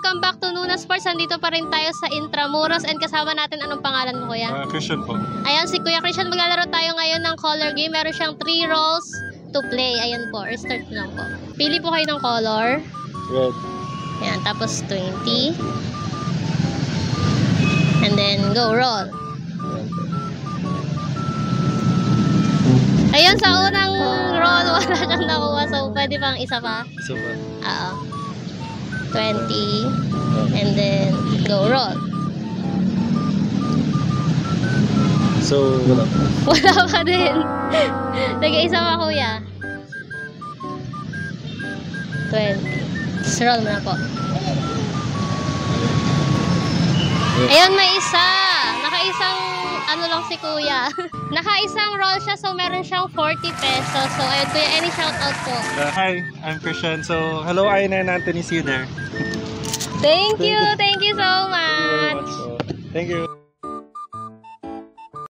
welcome back to Nuna Sports. Nandito pa rin tayo sa Intramuros and kasama natin, anong pangalan mo, kuya? Christian po. Ayan, si Kuya Christian. Maglalaro tayo ngayon ng color game. Meron siyang 3 roles to play. Ayan po, restart lang po. Pili po kayo ng color. Red. Ayan, tapos 20. And then, go, roll. Ayan, sa unang roll, wala siyang nakuha. So, pwede bang isa pa? Isa pa. Oo. 20. And then, go, roll. So, wala pa. Wala pa din. Sige, isa pa, kuya. 20. Just roll mo na po. Ayun, may isa. Nakaisang, ano lang si kuya. Nakaisang roll siya, so meron siyang 40 pesos. So, ayun, kuya, any shoutout po? Hi, I'm Christian. So, hello, Aina and Anthony. See you there. Thank you so much. Thank you.